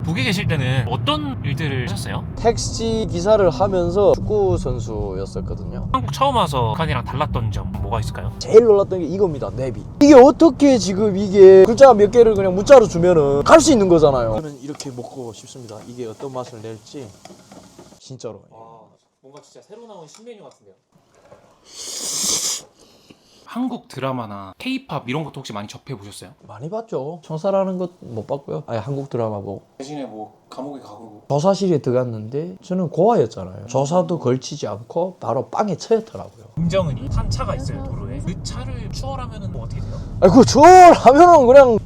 북에 계실 때는 어떤 일들을 하셨어요? 택시 기사를 하면서 축구 선수였었거든요. 한국 처음 와서 북한이랑 달랐던 점 뭐가 있을까요? 제일 놀랐던 게 이겁니다. 내비. 이게 어떻게 지금 이게 글자 몇 개를 그냥 문자로 주면은 갈 수 있는 거잖아요. 저는 이렇게 먹고 싶습니다. 이게 어떤 맛을 낼지 진짜로. 뭔가 진짜 새로 나온 신메뉴 같은데요. 한국 드라마나 K-팝 이런 것도 혹시 많이 접해 보셨어요? 많이 봤죠. 청사라는 것 못 봤고요. 아예 한국 드라마 보고. 대신에 뭐 감옥에 가고 조사실에 들어갔는데 저는 고아였잖아요. 조사도 걸치지 않고 바로 빵에 쳐였더라고요. 김정은이 한 차가 있어요 도로에. 그 차를 추월하면은 뭐 어떻게 돼요? 아니 그 추월하면은 그냥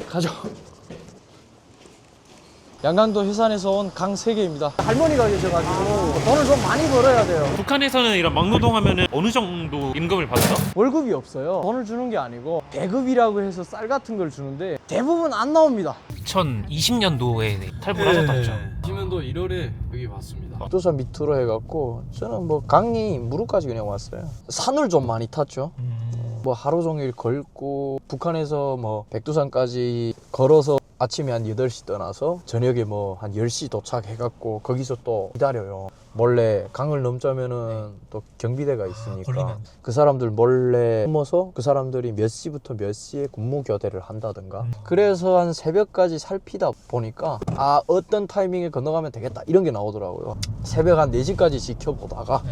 가죠. 양강도 해산에서 온 강세계입니다. 할머니가 계셔가지고 돈을 좀 많이 벌어야 돼요. 북한에서는 이런 막노동하면은 어느 정도 임금을 받아요? 월급이 없어요. 돈을 주는 게 아니고 배급이라고 해서 쌀 같은 걸 주는데 대부분 안 나옵니다. 2020년도에 탈북을 하셨다죠. 20년도 1월에 여기 왔습니다. 백두산 밑으로 해갖고 저는 뭐 강이 무릎까지 그냥 왔어요. 산을 좀 많이 탔죠. 뭐 하루 종일 걸고 북한에서 뭐 백두산까지 걸어서 아침에 한 8시 떠나서 저녁에 뭐 한 10시 도착해갖고 거기서 또 기다려요. 몰래 강을 넘자면은 또 경비대가 있으니까 걸리면. 그 사람들 몰래 숨어서 그 사람들이 몇 시부터 몇 시에 근무 교대를 한다든가 그래서 한 새벽까지 살피다 보니까 아 어떤 타이밍에 건너가면 되겠다 이런 게 나오더라고요. 새벽 한 4시까지 지켜보다가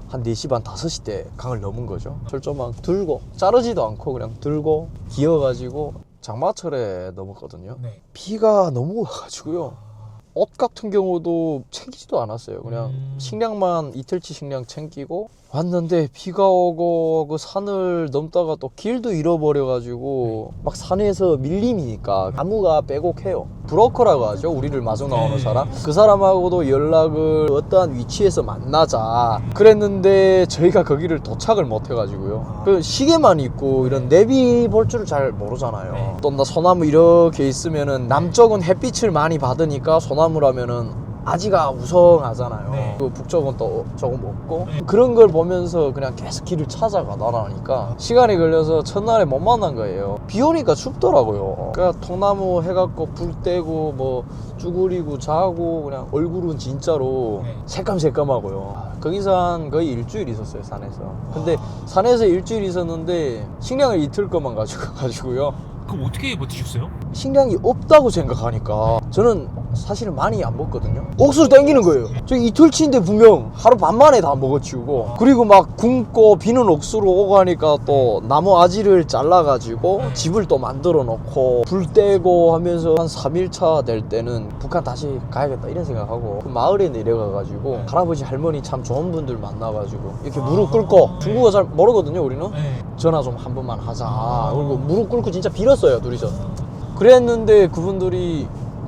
한 4시 반 5시 때 강을 넘은 거죠. 철조망 들고 자르지도 않고 그냥 들고 기어가지고 장마철에 넘었거든요. 비가 너무 와가지고요. 옷 같은 경우도 챙기지도 않았어요. 그냥 식량만 이틀치 식량 챙기고 왔는데 비가 오고 그 산을 넘다가 또 길도 잃어버려가지고 막 산에서 밀림이니까 나무가 빼곡해요. 브로커라고 하죠. 우리를 마중 나오는 사람. 그 사람하고도 연락을 어떠한 위치에서 만나자 그랬는데 저희가 거기를 도착을 못 해가지고요. 그 시계만 있고 이런 내비 볼 줄을 잘 모르잖아요. 또 나 소나무 이렇게 있으면은 남쪽은 햇빛을 많이 받으니까 소나무라면은 아지가 우성하잖아요. 그 북쪽은 또 조금 없고 그런 걸 보면서 그냥 계속 길을 찾아가다라니까 시간이 걸려서 첫날에 못 만난 거예요. 비 오니까 춥더라고요. 그러니까 통나무 해갖고 불 떼고 뭐 쭈그리고 자고 그냥 얼굴은 진짜로 새까맣고요. 거기서 한 거의 일주일 있었어요. 산에서. 근데 산에서 일주일 있었는데 식량을 이틀 것만 가지고요. 그럼 어떻게 버티셨어요? 식량이 없다고 생각하니까 저는 사실은 많이 안 먹거든요. 억수로 땡기는 거예요. 저 이틀치인데 분명 하루 반 만에 다 먹어치우고 그리고 막 굶고 비는 억수로 오고 하니까 또 나무 아지를 잘라가지고 집을 또 만들어 놓고 불 떼고 하면서 한 3일차 될 때는 북한 다시 가야겠다 이런 생각하고 그 마을에 내려가가지고 할아버지 할머니 참 좋은 분들 만나가지고 이렇게 무릎 꿇고 중국어 잘 모르거든요 우리는. 전화 좀 한 번만 하자. 그리고 무릎 꿇고 진짜 빌었어요 둘이서. 그랬는데 그분들이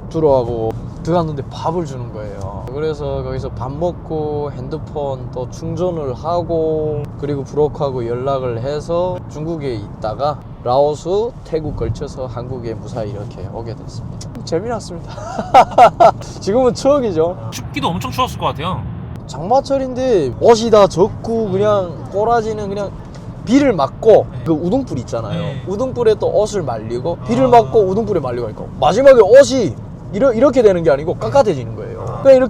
들어가고 들어갔는데 밥을 주는 거예요. 그래서 거기서 밥 먹고 핸드폰 또 충전을 하고 그리고 브로커하고 연락을 해서 중국에 있다가 라오스, 태국 걸쳐서 한국에 무사히 이렇게 오게 됐습니다. 재미났습니다. 지금은 추억이죠. 춥기도 엄청 추웠을 것 같아요. 장마철인데 옷이 다 젖고 그냥 꼬라지는 그냥 비를 맞고 그 우등불 있잖아요. 우등불에 또 옷을 말리고 비를 맞고 우등불에 말리고 하니까 마지막에 옷이 이렇게 되는 게 아니고 깎아대지는 거예요. 그냥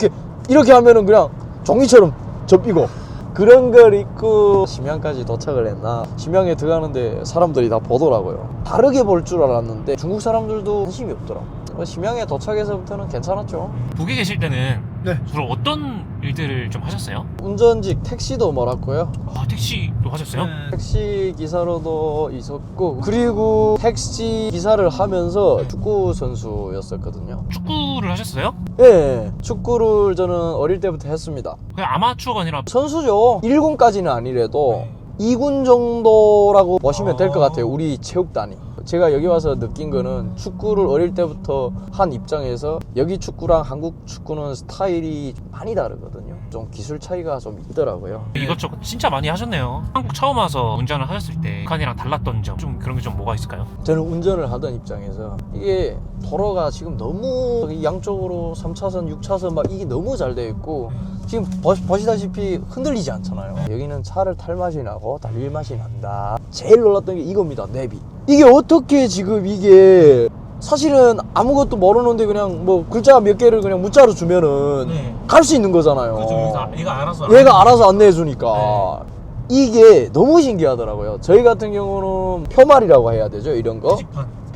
이렇게 하면은 그냥 종이처럼 접히고 그런 걸 입고 심양까지 도착을 했나. 심양에 들어가는데 사람들이 다 보더라고요. 다르게 볼 줄 알았는데 중국 사람들도 관심이 없더라고요. 심양에 도착해서부터는 괜찮았죠. 북에 계실 때는 주로 어떤 일들을 좀 하셨어요? 운전직 택시도 몰았고요. 아, 택시도 하셨어요? 택시 기사로도 있었고 그리고 택시 기사를 하면서 축구 선수였었거든요. 축구를 하셨어요? 예, 축구를 저는 어릴 때부터 했습니다. 그냥 아마추어가 아니라 선수죠. 1군까지는 아니래도 2군 정도라고 보시면 될 것 같아요. 우리 체육단이. 제가 여기 와서 느낀 거는 축구를 어릴 때부터 한 입장에서 여기 축구랑 한국 축구는 스타일이 많이 다르거든요. 좀 기술 차이가 좀 있더라고요. 이것저것 진짜 많이 하셨네요. 한국 처음 와서 운전을 하셨을 때 북한이랑 달랐던 점 좀 그런 게 좀 뭐가 있을까요? 저는 운전을 하던 입장에서 이게 도로가 지금 너무 양쪽으로 3차선, 6차선 막 이게 너무 잘 돼 있고 지금 보시다시피 흔들리지 않잖아요. 여기는 차를 탈 맛이 나고 달릴 맛이 난다. 제일 놀랐던 게 이겁니다. 내비. 이게 어떻게 지금 이게 사실은 아무것도 모르는데 그냥 뭐 글자 몇 개를 그냥 문자로 주면은 네. 갈 수 있는 거잖아요. 그렇죠. 얘가 알아서 얘가 알아서 안내해주니까. 이게 너무 신기하더라고요. 저희 같은 경우는 표말이라고 해야 되죠, 이런 거.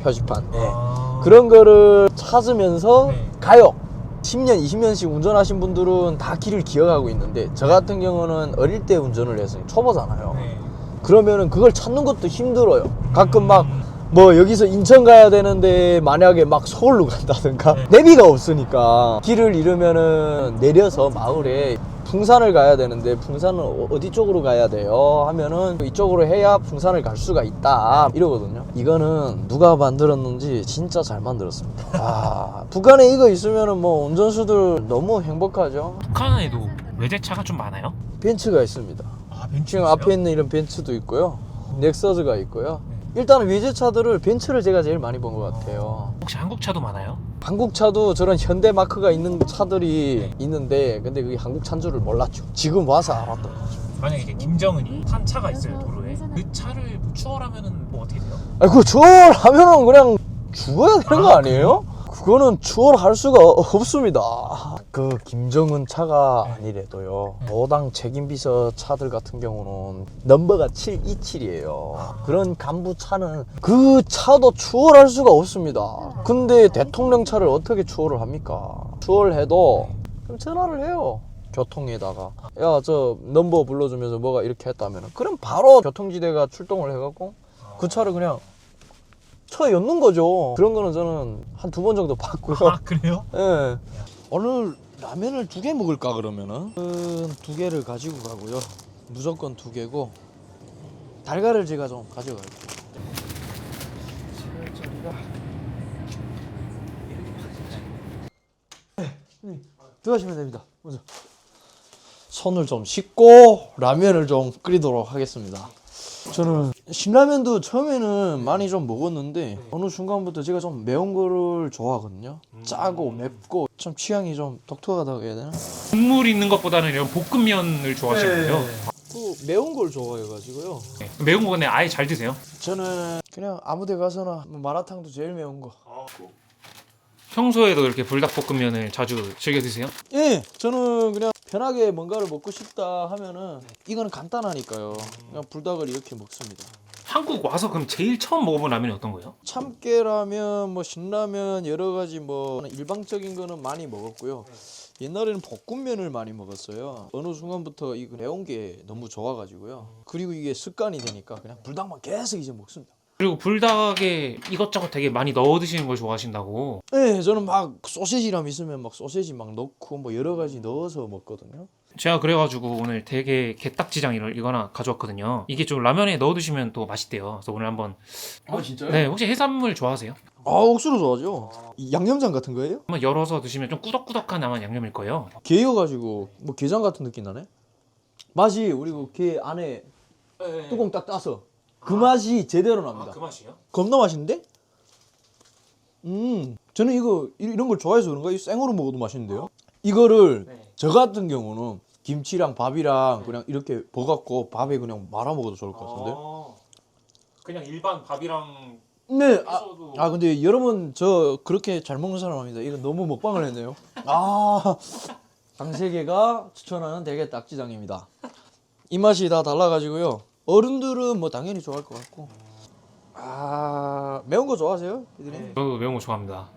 표지판. 네. 그런 거를 찾으면서 네. 가요. 10년, 20년씩 운전하신 분들은 다 길을 기억하고 있는데 저 같은 경우는 어릴 때 운전을 해서 초보잖아요. 네. 그러면은 그걸 찾는 것도 힘들어요. 가끔 막 뭐 여기서 인천 가야 되는데 만약에 막 서울로 간다든가 내비가 없으니까 길을 잃으면은 내려서 마을에 풍산을 가야 되는데 풍산은 어디 쪽으로 가야 돼요 하면은 이쪽으로 해야 풍산을 갈 수가 있다 이러거든요. 이거는 누가 만들었는지 진짜 잘 만들었습니다. 아, 북한에 이거 있으면은 뭐 운전수들 너무 행복하죠. 북한에도 외제차가 좀 많아요? 벤츠가 있습니다. 벤츠 지금 앞에 있는 이런 벤츠도 있고요, 넥서스가 있고요. 일단은 외제차들을 벤츠를 제가 제일 많이 본 것 같아요. 혹시 한국차도 많아요? 한국차도 저런 현대 마크가 있는 차들이 있는데 근데 그게 한국 차인 줄을 몰랐죠. 지금 와서 알았던 거죠. 만약에 이제 김정은이 탄 차가 있어요, 도로에. 그 차를 추월하면은 뭐 어떻게 돼요? 아니 그거 추월하면은 그냥 죽어야 되는 거 아니에요? 그거는 추월할 수가 없습니다. 그 김정은 차가 아니래도요, 노당 책임비서 차들 같은 경우는 넘버가 727이에요. 그런 간부 차는 그 차도 추월할 수가 없습니다. 근데 대통령 차를 어떻게 추월을 합니까? 추월해도 그럼 전화를 해요, 교통에다가. 야, 저 넘버 불러주면서 뭐가 이렇게 했다면 그럼 바로 교통지대가 출동을 해갖고 그 차를 그냥 쳐 엮는 거죠. 그런 거는 저는 한 2번 정도 봤고요. 아, 그래요? 예. 오늘 라면을 2개 먹을까 그러면은 2개를 가지고 가고요. 무조건 2개고 달걀을 제가 좀 가져갈게요. 들어가시면 됩니다. 먼저 손을 좀 씻고 라면을 좀 끓이도록 하겠습니다. 저는 신라면도 처음에는 많이 좀 먹었는데 어느 순간부터 제가 좀 매운 거를 좋아하거든요. 짜고 맵고 좀 취향이 좀 독특하다고 해야 되나? 국물 있는 것보다는 이런 볶음면을 좋아하시는데요. 또 매운 걸 좋아해가지고요. 네. 매운 거 근데 아예 잘 드세요? 저는 그냥 아무데 가서나 마라탕도 제일 매운 거. 평소에도 이렇게 불닭볶음면을 자주 즐겨 드세요? 예, 저는 그냥 편하게 뭔가를 먹고 싶다 하면은 이거는 간단하니까요. 그냥 불닭을 이렇게 먹습니다. 한국 와서 그럼 제일 처음 먹어본 라면이 어떤 거예요? 참깨라면, 뭐 신라면 여러 가지 뭐 일방적인 거는 많이 먹었고요. 옛날에는 볶음면을 많이 먹었어요. 어느 순간부터 이 매운 게 너무 좋아가지고요. 그리고 이게 습관이 되니까 그냥 불닭만 계속 이제 먹습니다. 그리고 불닭에 이것저것 되게 많이 넣어 드시는 걸 좋아하신다고. 네, 저는 막 소시지랑 있으면 막 소시지 막 넣고 뭐 여러 가지 넣어서 먹거든요. 제가 그래가지고 오늘 되게 게딱지장을 이거나 가져왔거든요. 이게 좀 라면에 넣어 드시면 또 맛있대요. 그래서 오늘 한번. 아 진짜요? 네, 혹시 해산물 좋아하세요? 아, 옥수수 좋아하죠. 이 양념장 같은 거예요? 한번 열어서 드시면 좀 꾸덕꾸덕한 아마 양념일 거예요. 게여가지고 뭐 게장 같은 느낌 나네. 맛이 우리 그 게 안에 뚜껑 딱 따서 그 맛이 제대로 납니다. 맛이요? 겁나 맛있는데? 저는 이런 걸 좋아해서 그런가? 이 생으로 먹어도 맛있는데요? 이거를 저 같은 경우는 김치랑 밥이랑 그냥 이렇게 버갖고 밥에 그냥 말아 먹어도 좋을 것 같은데? 그냥 일반 밥이랑 네. 근데 여러분 저 그렇게 잘 먹는 사람 아닙니다. 이거 너무 먹방을 했네요. 강세계가 추천하는 대게 딱지장입니다. 이 맛이 다 달라가지고요. 어른들은 뭐 당연히 좋아할 것 같고. 매운 거 좋아하세요? 피디님? 저도 매운 거 좋아합니다.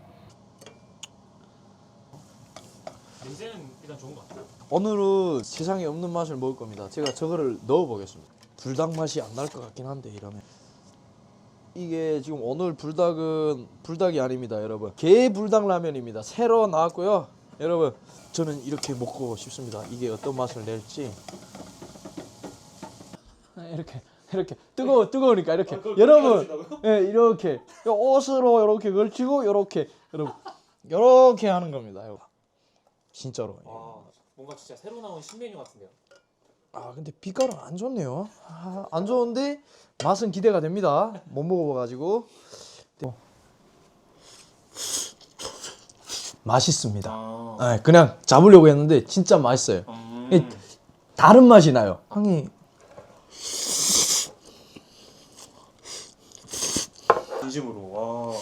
냄새는 일단 좋은 것 같아요. 오늘은 세상에 없는 맛을 먹을 겁니다. 제가 저거를 넣어 보겠습니다. 불닭 맛이 안 날 것 같긴 한데 이러면. 이게 지금 오늘 불닭은 불닭이 아닙니다, 여러분. 게 불닭 라면입니다. 새로 나왔고요. 여러분, 저는 이렇게 먹고 싶습니다. 이게 어떤 맛을 낼지. 이렇게 뜨거우니까 이렇게. 여러분, 예, 이렇게 옷으로 이렇게 걸치고 이렇게 여러분 이렇게 하는 겁니다. 진짜로. 뭔가 진짜 새로 나온 신메뉴 같은데요. 근데 빛깔은 안 좋네요. 안 좋은데 맛은 기대가 됩니다. 못 먹어봐가지고. 맛있습니다. 그냥 잡으려고 했는데 진짜 맛있어요. 다른 맛이 나요. 향이 진심으로. 와.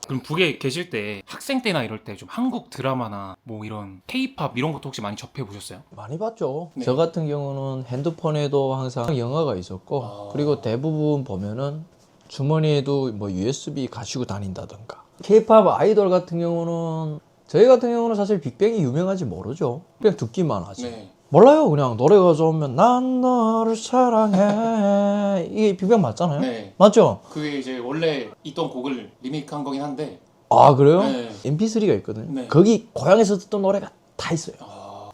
그럼 북에 계실 때 학생 때나 이럴 때 좀 한국 드라마나 뭐 이런 K-팝 이런 것도 혹시 많이 접해 보셨어요? 많이 봤죠. 네. 저 같은 경우는 핸드폰에도 항상 영화가 있었고 그리고 대부분 보면은 주머니에도 뭐 USB 가지고 다닌다던가. K-팝 아이돌 같은 경우는 저희 같은 경우는 사실 빅뱅이 유명한지 모르죠. 그냥 듣기만 하지. 네. 몰라요. 그냥 노래가 좋으면 난 너를 사랑해 이게 빅뱅 맞잖아요. 네. 맞죠? 그게 이제 원래 있던 곡을 리메이크한 거긴 한데. 아 그래요? 네. MP3가 있거든요. 네. 거기 고향에서 듣던 노래가 다 있어요.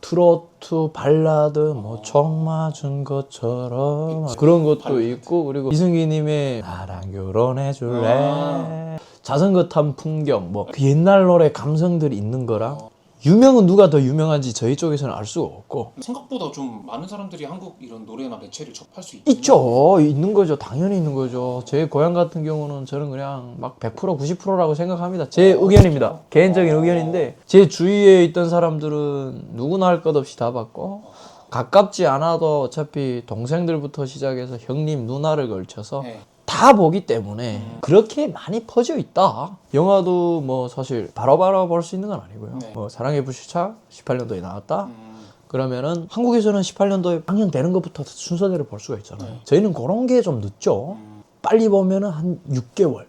트로트, 발라드, 뭐 총 맞은 것처럼 그런 것도 발라드. 있고 그리고 이승기님의 나랑 결혼해 줄래 자전거 탄 풍경 뭐 그 옛날 노래 감성들이 있는 거랑 유명은 누가 더 유명한지 저희 쪽에서는 알 수가 없고 생각보다 좀 많은 사람들이 한국 이런 노래나 매체를 접할 수 있죠. 있는 거죠. 당연히 있는 거죠. 제 고향 같은 경우는 저는 그냥 막 100% 90%라고 생각합니다. 제 의견입니다. 개인적인 의견인데 제 주위에 있던 사람들은 누구나 할 것 없이 다 봤고 가깝지 않아도 어차피 동생들부터 시작해서 형님 누나를 걸쳐서 네. 다 보기 때문에 그렇게 많이 퍼져 있다. 영화도 뭐 사실 바로바로 볼 수 있는 건 아니고요. 네. 뭐 사랑의 불시착 18년도에 나왔다. 그러면은 한국에서는 18년도에 방영되는 것부터 순서대로 볼 수가 있잖아요. 네. 저희는 그런 게 좀 늦죠. 빨리 보면은 한 6개월.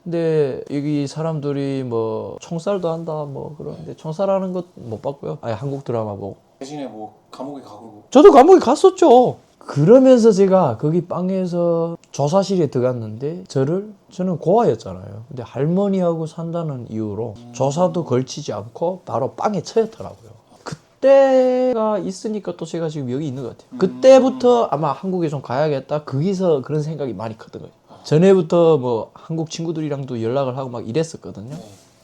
근데 여기 사람들이 뭐 총살도 한다 뭐 그러는데 총살하는 것 못 봤고요. 아예 한국 드라마 보고. 대신에 뭐 감옥에 가고. 저도 감옥에 갔었죠. 그러면서 제가 거기 빵에서 조사실에 들어갔는데 저는 고아였잖아요. 근데 할머니하고 산다는 이유로 조사도 걸치지 않고 바로 빵에 처했더라고요. 그때가 있으니까 또 제가 지금 여기 있는 것 같아요. 그때부터 아마 한국에 좀 가야겠다. 거기서 그런 생각이 많이 컸던 거예요. 전에부터 뭐 한국 친구들이랑도 연락을 하고 막 이랬었거든요.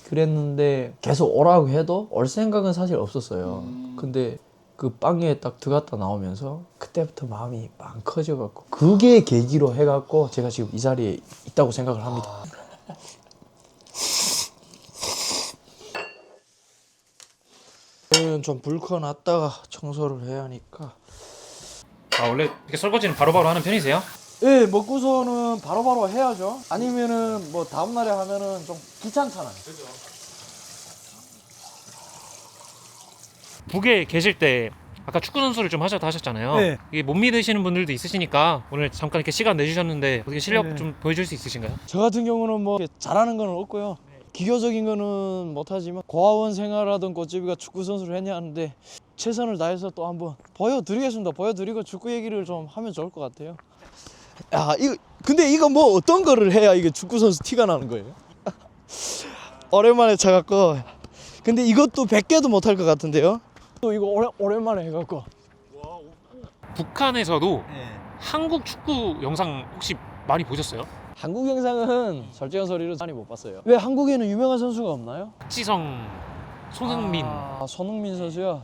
그랬는데 계속 오라고 해도 올 생각은 사실 없었어요. 근데 그 빵에 딱 들어갔다 나오면서 그때부터 마음이 빵 커져갖고 그게 계기로 해갖고 제가 지금 이 자리에 있다고 생각을 합니다. 저는 좀 불 켜놨다가 청소를 해야 하니까. 아 원래 이렇게 설거지는 바로바로 하는 편이세요? 예, 먹고서는 바로바로 해야죠. 아니면은 뭐 다음날에 하면은 좀 귀찮잖아요. 북에 계실 때 아까 축구 선수를 좀 하셨다 하셨잖아요. 네. 이게 못 믿으시는 분들도 있으시니까 오늘 잠깐 이렇게 시간 내주셨는데 어떻게 실력 네. 좀 보여줄 수 있으신가요? 저 같은 경우는 뭐 이렇게 잘하는 건 없고요. 기교적인 거는 못하지만 고아원 생활하던 꽃집이가 축구 선수를 했냐 하는데 최선을 다해서 또 한번 보여드리겠습니다. 보여드리고 축구 얘기를 좀 하면 좋을 것 같아요. 야, 근데 이거 뭐 어떤 거를 해야 이게 축구 선수 티가 나는 거예요? 오랜만에 차갖고 근데 이것도 100개도 못할 것 같은데요? 또 이거 오랜만에 해갖고 북한에서도 한국 축구 영상 혹시 많이 보셨어요? 한국 영상은 솔직한 소리로 많이 못 봤어요. 왜 한국에는 유명한 선수가 없나요? 박지성, 손흥민. 손흥민 선수요?